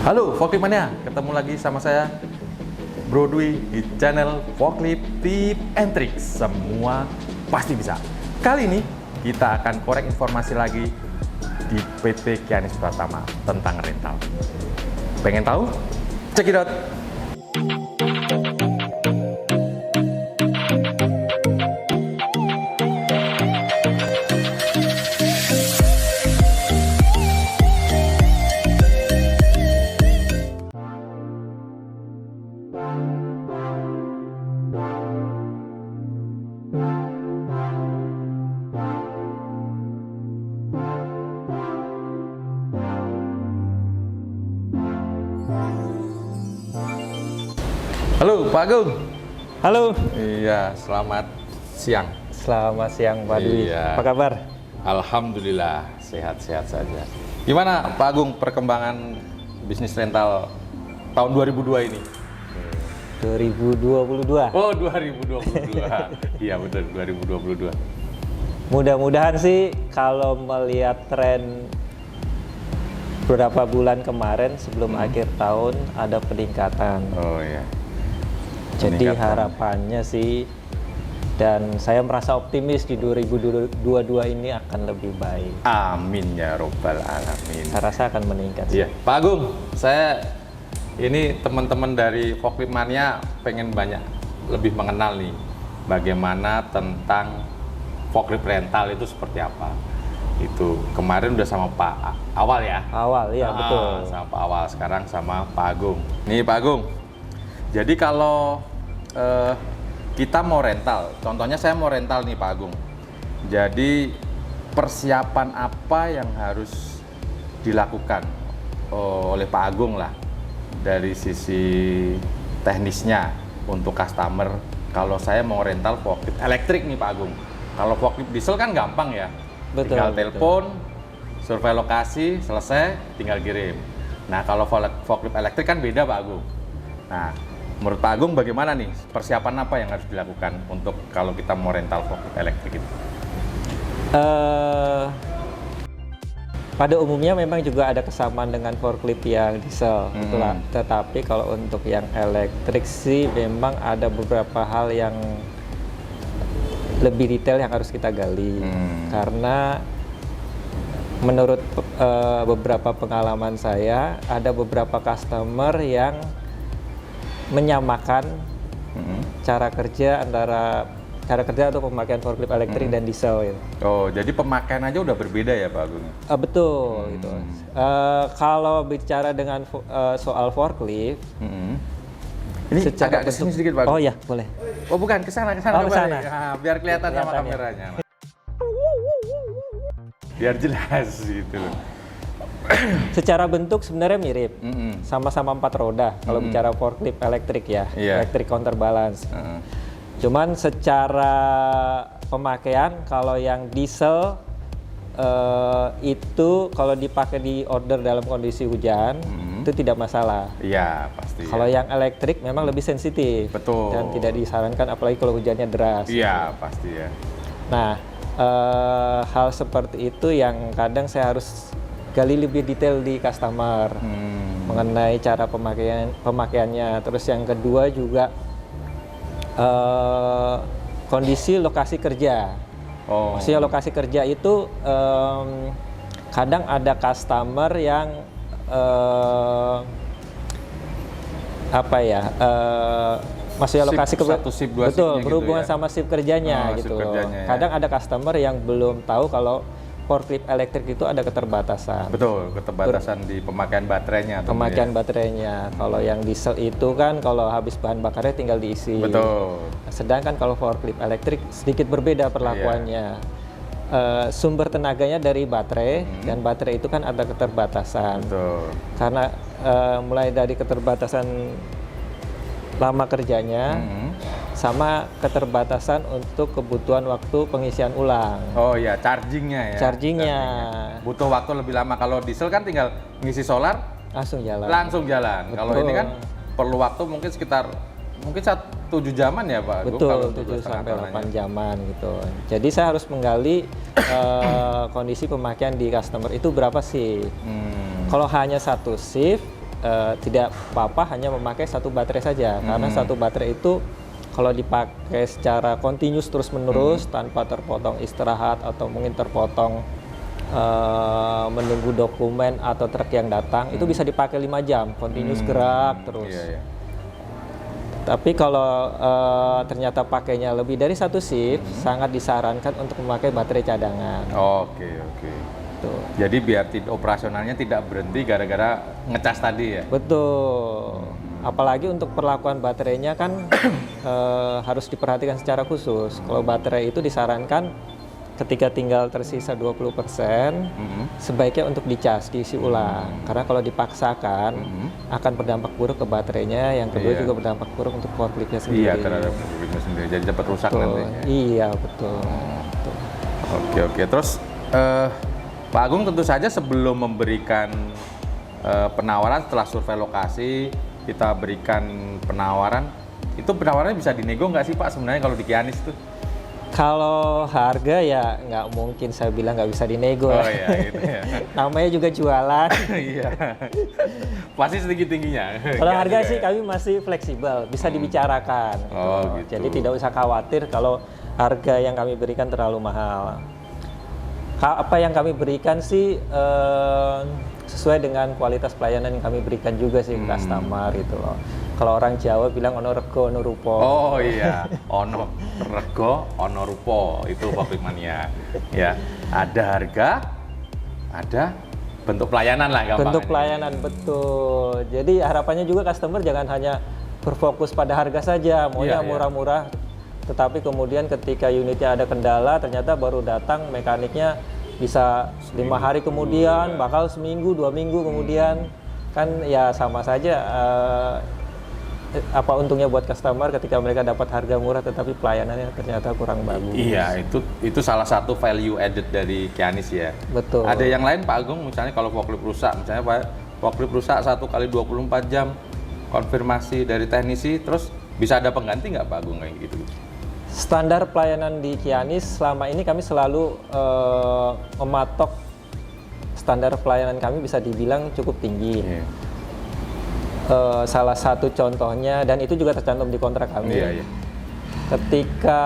Halo Forklift Mania, ketemu lagi sama saya Bro Dwi di channel Forklift Tip and Tricks. Semua pasti bisa. Kali ini kita akan korek informasi lagi di PT Kianis Pratama tentang rental. Pengen tahu? Check it out! Halo Pak Agung. Halo. Iya, selamat siang. Selamat siang Pak Dwi. Iya. Apa kabar? Alhamdulillah, sehat-sehat saja. Gimana Pak Agung perkembangan bisnis rental tahun 2002 ini? 2022. Oh, 2022. Iya benar, 2022. Mudah-mudahan sih kalau melihat tren beberapa bulan kemarin sebelum akhir tahun ada peningkatan. Oh iya. Jadi Peningkatan. harapannya sih, dan saya merasa optimis di 2022 ini akan lebih baik. Amin ya robbal alamin. Saya rasa akan meningkat. Iya, Pak Agung, saya ini teman-teman dari Forklift Mania pengen lebih mengenal nih bagaimana tentang forklift rental itu seperti apa. Itu kemarin udah sama Pak Awal ya? Awal, iya betul. Sama Pak Awal, sekarang sama Pak Agung. Nih Pak Agung, jadi kalau kita mau rental, contohnya saya mau rental nih Pak Agung. Jadi persiapan apa yang harus dilakukan oleh Pak Agung lah dari sisi teknisnya untuk customer kalau saya mau rental forklift elektrik nih Pak Agung. Kalau forklift diesel kan gampang ya, Betul, tinggal betul. telepon, survei lokasi, selesai, tinggal kirim. Nah kalau forklift elektrik kan beda Pak Agung. Nah menurut Pak Agung bagaimana nih persiapan apa yang harus dilakukan untuk kalau kita mau rental forklift elektrik itu? Pada umumnya memang juga ada kesamaan dengan forklift yang diesel, itulah. Tetapi kalau untuk yang elektrik sih memang ada beberapa hal yang lebih detail yang harus kita gali. Karena menurut beberapa pengalaman saya, ada beberapa customer yang menyamakan cara kerja atau pemakaian forklift elektrik dan diesel gitu. Oh, jadi pemakaian aja udah berbeda ya Pak Agung? Betul gitu. Kalau bicara dengan soal forklift, Ini secara agak kesini sedikit Pak Agung. Oh ya, boleh. Oh bukan, kesana Oh, coba kesana. nih. Nah, biar kelihatan sama Kelihatan ya. kameranya. Biar jelas gitu loh. Secara bentuk sebenarnya mirip, sama-sama 4 roda. Kalau bicara forklift elektrik ya, Iya. electric counterbalance. Cuman secara pemakaian, kalau yang diesel itu kalau dipakai di order dalam kondisi hujan itu tidak masalah. Iya pasti. Kalau yang elektrik memang lebih sensitif. Betul. Dan tidak disarankan apalagi kalau hujannya deras. Iya pasti ya. Nah, hal seperti itu yang kadang saya harus gali lebih detail di customer mengenai cara pemakaiannya. Terus yang kedua juga kondisi lokasi kerja. Oh. Maksudnya lokasi kerja itu kadang ada customer yang maksudnya Shift, lokasi satu shift, dua betul shiftnya berhubungan gitu ya? sama shift kerjanya Oh, shift gitu. kerjanya ya. Kadang ada customer yang belum tahu kalau forklift elektrik itu ada keterbatasan. Betul, keterbatasan di pemakaian baterainya. atau Pemakaian ya? baterainya. Kalau yang diesel itu kan kalau habis bahan bakarnya tinggal diisi. Betul. Sedangkan kalau forklift elektrik sedikit berbeda perlakuannya. Sumber tenaganya dari baterai dan baterai itu kan ada keterbatasan. Betul. Karena mulai dari keterbatasan lama kerjanya sama keterbatasan untuk kebutuhan waktu pengisian ulang. Oh iya, chargingnya ya. Chargingnya. Butuh waktu lebih lama. Kalau diesel kan tinggal ngisi solar, Langsung jalan. langsung jalan. Kalau Betul. ini kan perlu waktu mungkin sekitar 7 jaman ya Pak Agung, Betul, kalau 7 sampai 8 tonanya. jaman gitu. Jadi saya harus menggali kondisi pemakaian di customer itu berapa sih. Kalau hanya satu shift, tidak apa-apa hanya memakai satu baterai saja, karena satu baterai itu kalau dipakai secara continuous terus-menerus tanpa terpotong istirahat atau mungkin terpotong menunggu dokumen atau truk yang datang, itu bisa dipakai 5 jam continuous gerak terus. Iya, iya. Tapi kalau ternyata pakainya lebih dari satu shift, sangat disarankan untuk memakai baterai cadangan. Oke, oke. Tuh. Jadi biar operasionalnya tidak berhenti gara-gara ngecas tadi ya. Betul. Apalagi untuk perlakuan baterainya kan harus diperhatikan secara khusus. Kalau baterai itu disarankan ketika tinggal tersisa 20%, sebaiknya untuk dicas, diisi ulang. Karena kalau dipaksakan akan berdampak buruk ke baterainya, yang kedua juga berdampak buruk untuk forkliftnya sendiri. Iya, terhadap forkliftnya sendiri. Jadi cepat rusak nantinya. Iya, betul. Betul. Oke, oke. Terus Pak Agung tentu saja sebelum memberikan penawaran setelah survei lokasi, kita berikan penawaran, itu penawarannya bisa dinego nggak sih Pak sebenarnya kalau di Kianis tuh? Kalau harga ya nggak mungkin saya bilang nggak bisa dinego. Oh iya, gitu ya. Namanya juga jualan. Iya. Pasti setinggi-tingginya. Kalau harga sih kami masih fleksibel, bisa dibicarakan. Oh, gitu. Jadi tidak usah khawatir kalau harga yang kami berikan terlalu mahal. Apa yang kami berikan sih sesuai dengan kualitas pelayanan yang kami berikan juga sih ke customer gitu loh. Kalau orang Jawa bilang ono rego ono rupo. Oh iya, ono rego ono rupo, itu Forklift Mania. Ya, ada harga, ada bentuk pelayanan lah gampang. Bentuk pelayanan, betul. Jadi harapannya juga customer jangan hanya berfokus pada harga saja, maunya murah-murah. Tetapi kemudian ketika unitnya ada kendala, ternyata baru datang mekaniknya bisa 5 hari kemudian, bakal seminggu, 2 minggu kemudian, kan ya sama saja. Apa untungnya buat customer ketika mereka dapat harga murah tetapi pelayanannya ternyata kurang bagus. Iya, itu salah satu value added dari Kianis ya. Betul. Ada yang lain Pak Agung, misalnya kalau forklift rusak, misalnya Pak, forklift rusak 1 kali 24 jam, konfirmasi dari teknisi, terus bisa ada pengganti nggak Pak Agung kayak gitu? Standar pelayanan di Kianis selama ini kami selalu mematok standar pelayanan kami bisa dibilang cukup tinggi. Yeah. Salah satu contohnya, dan itu juga tercantum di kontrak kami. Iya, iya. Ketika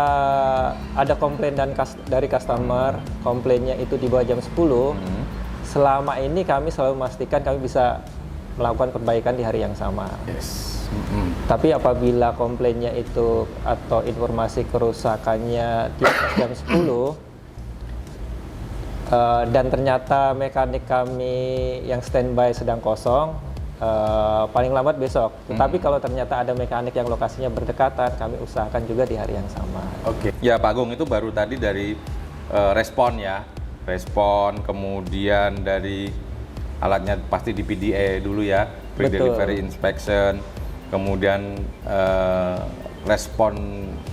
ada komplain dari customer, komplainnya itu di bawah jam 10, selama ini kami selalu memastikan kami bisa melakukan perbaikan di hari yang sama. Yes. Tapi apabila komplainnya itu atau informasi kerusakannya di atas jam 10, dan ternyata mekanik kami yang standby sedang kosong, paling lambat besok. Tetapi kalau ternyata ada mekanik yang lokasinya berdekatan, kami usahakan juga di hari yang sama. Oke. Ya Pak Agung, itu baru tadi dari respon ya. Respon, kemudian dari alatnya pasti di PDA dulu ya, pre-delivery inspection, kemudian respon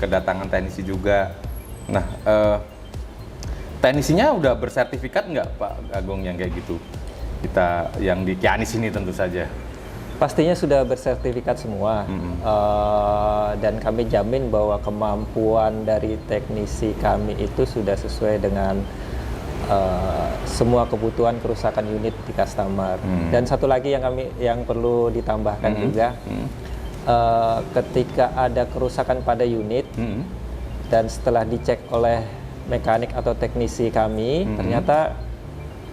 kedatangan teknisi juga. Nah, teknisinya udah bersertifikat nggak Pak Agung yang kayak gitu? Kita yang di Kianis ini tentu saja. Pastinya sudah bersertifikat semua, dan kami jamin bahwa kemampuan dari teknisi kami itu sudah sesuai dengan semua kebutuhan kerusakan unit di customer. Dan satu lagi yang perlu ditambahkan juga, ketika ada kerusakan pada unit dan setelah dicek oleh mekanik atau teknisi kami, ternyata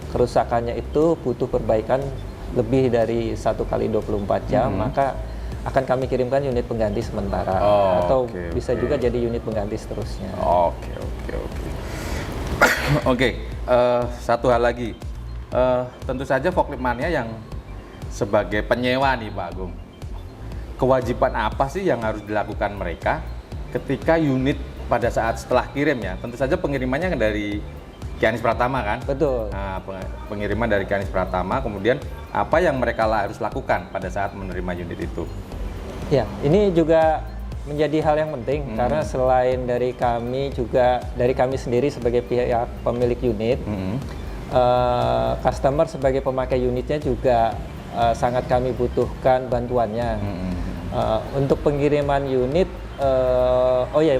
kerusakannya itu butuh perbaikan lebih dari 1 kali 24 jam, maka akan kami kirimkan unit pengganti sementara, atau bisa juga jadi unit pengganti seterusnya. Oke, satu hal lagi, tentu saja Forklift Mania yang sebagai penyewa nih Pak Agung, kewajiban apa sih yang harus dilakukan mereka ketika unit pada saat setelah kirim ya? Tentu saja pengirimannya dari Kianis Pratama kan? Betul. Nah, pengiriman dari Kianis Pratama, kemudian apa yang mereka harus lakukan pada saat menerima unit itu? Ya, ini juga menjadi hal yang penting karena selain dari kami juga dari kami sendiri sebagai pihak pemilik unit, customer sebagai pemakai unitnya juga sangat kami butuhkan bantuannya. Untuk pengiriman unit,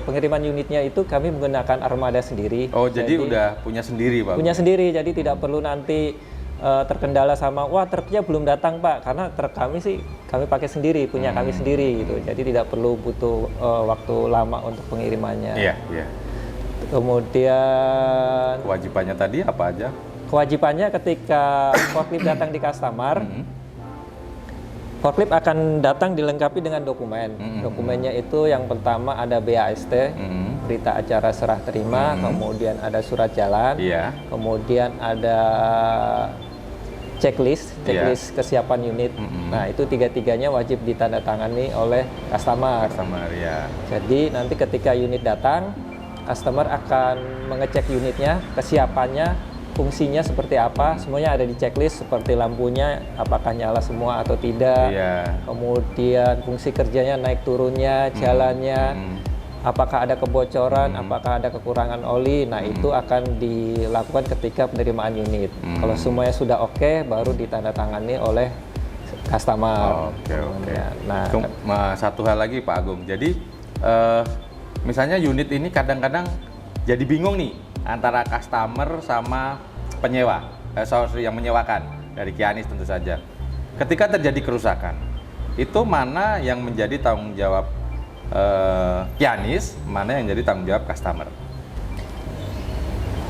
pengiriman unitnya itu kami menggunakan armada sendiri. Oh, jadi udah punya sendiri Pak? Punya sendiri, jadi tidak perlu nanti terkendala sama wah truknya belum datang Pak, karena truk kami sih kami pakai sendiri, punya kami sendiri gitu. Jadi tidak perlu butuh waktu lama untuk pengirimannya. Iya, iya. Kemudian Kewajibannya tadi apa aja? kewajibannya ketika forklift datang di customer, forklift akan datang dilengkapi dengan dokumen. Dokumennya itu yang pertama ada BAST, berita acara serah terima, kemudian ada surat jalan, Iya. kemudian ada checklist kesiapan unit. Nah, itu tiga-tiganya wajib ditandatangani oleh customer. Customer ya. Jadi nanti ketika unit datang, customer akan mengecek unitnya, kesiapannya, fungsinya seperti apa, semuanya ada di checklist seperti lampunya apakah nyala semua atau tidak. Iya. Kemudian fungsi kerjanya naik turunnya, jalannya, apakah ada kebocoran, apakah ada kekurangan oli. Nah, itu akan dilakukan ketika penerimaan unit. Kalau semuanya sudah oke, baru ditandatangani oleh customer. Oke. Nah, Satu hal lagi Pak Agung. Jadi misalnya unit ini kadang-kadang jadi bingung nih antara customer sama penyewa, yang menyewakan dari Kianis tentu saja. Ketika terjadi kerusakan, itu mana yang menjadi tanggung jawab Kianis, mana yang jadi tanggung jawab customer?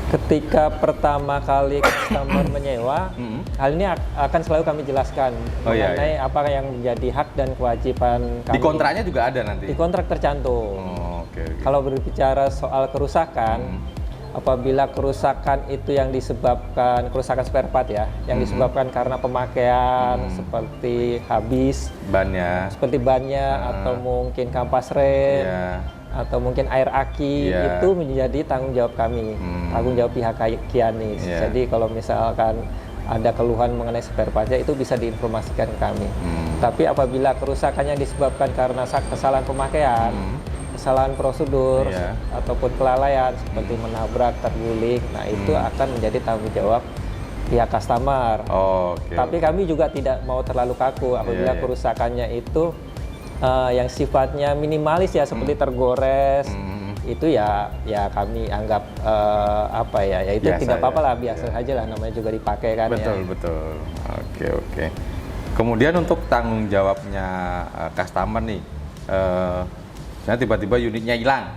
ketika pertama kali customer menyewa, hal ini akan selalu kami jelaskan mengenai apa yang menjadi hak dan kewajiban kami. Di kontraknya juga ada nanti? Di kontrak tercantum. Kalau berbicara soal kerusakan, apabila kerusakan itu yang disebabkan kerusakan spare part ya, yang disebabkan karena pemakaian seperti habis bannya, atau mungkin kampas rem, atau mungkin air aki, itu menjadi tanggung jawab kami, tanggung jawab pihak Kianis. Jadi kalau misalkan ada keluhan mengenai spare partnya itu bisa diinformasikan ke kami. Tapi apabila kerusakan yang disebabkan karena kesalahan pemakaian, kesalahan prosedur, ataupun kelalaian seperti menabrak, terguling, nah itu akan menjadi tanggung jawab pihak customer. Tapi kami juga tidak mau terlalu kaku apabila kerusakannya itu yang sifatnya minimalis ya, seperti tergores, itu ya kami anggap itu biasa, tidak apa-apa lah, biasa saja lah, namanya juga dipakai kan. Betul. Oke. Kemudian untuk tanggung jawabnya customer nih, tiba-tiba unitnya hilang.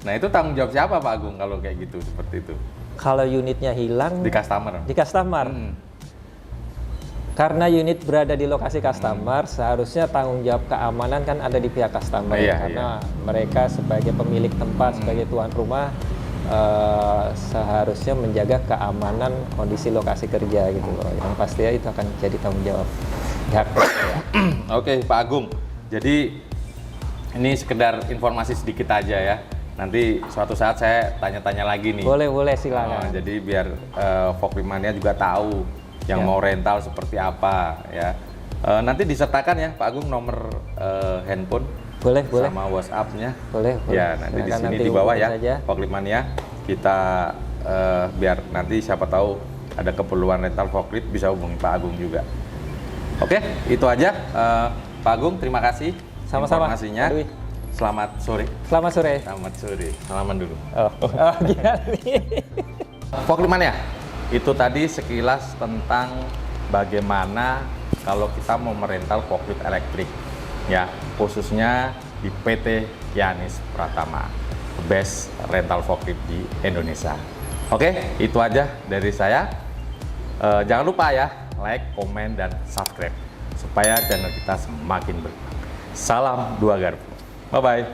Nah, itu tanggung jawab siapa Pak Agung kalau kayak gitu, seperti itu? Kalau unitnya hilang di customer. Karena unit berada di lokasi customer, seharusnya tanggung jawab keamanan kan ada di pihak customer. Karena mereka sebagai pemilik tempat, sebagai tuan rumah, seharusnya menjaga keamanan kondisi lokasi kerja gitu loh. Yang pastinya itu akan jadi tanggung jawab pihak. Oke, Pak Agung. Jadi ini sekedar informasi sedikit aja ya. Nanti suatu saat saya tanya-tanya lagi nih. Boleh, silakan. Jadi biar Forklift Mania juga tahu yang mau rental seperti apa ya. Nanti disertakan ya Pak Agung nomor handphone. Boleh. Sama WhatsApp-nya. Boleh. Ya, nanti di sini di bawah ya. Forklift Mania. Kita biar nanti siapa tahu ada keperluan rental forklift bisa hubungi Pak Agung juga. Oke, itu aja. Pak Agung, terima kasih. Sama-sama. Informasinya. Selamat sore. Salaman dulu. Gimana nih? Forklift Mania. Itu tadi sekilas tentang bagaimana kalau kita mau merental forklift elektrik. Ya, khususnya di PT Kianis Pratama. Best rental forklift di Indonesia. Oke, itu aja dari saya. Jangan lupa ya, like, komen, dan subscribe supaya channel kita semakin berkembang. Salam dua garpu. Bye-bye.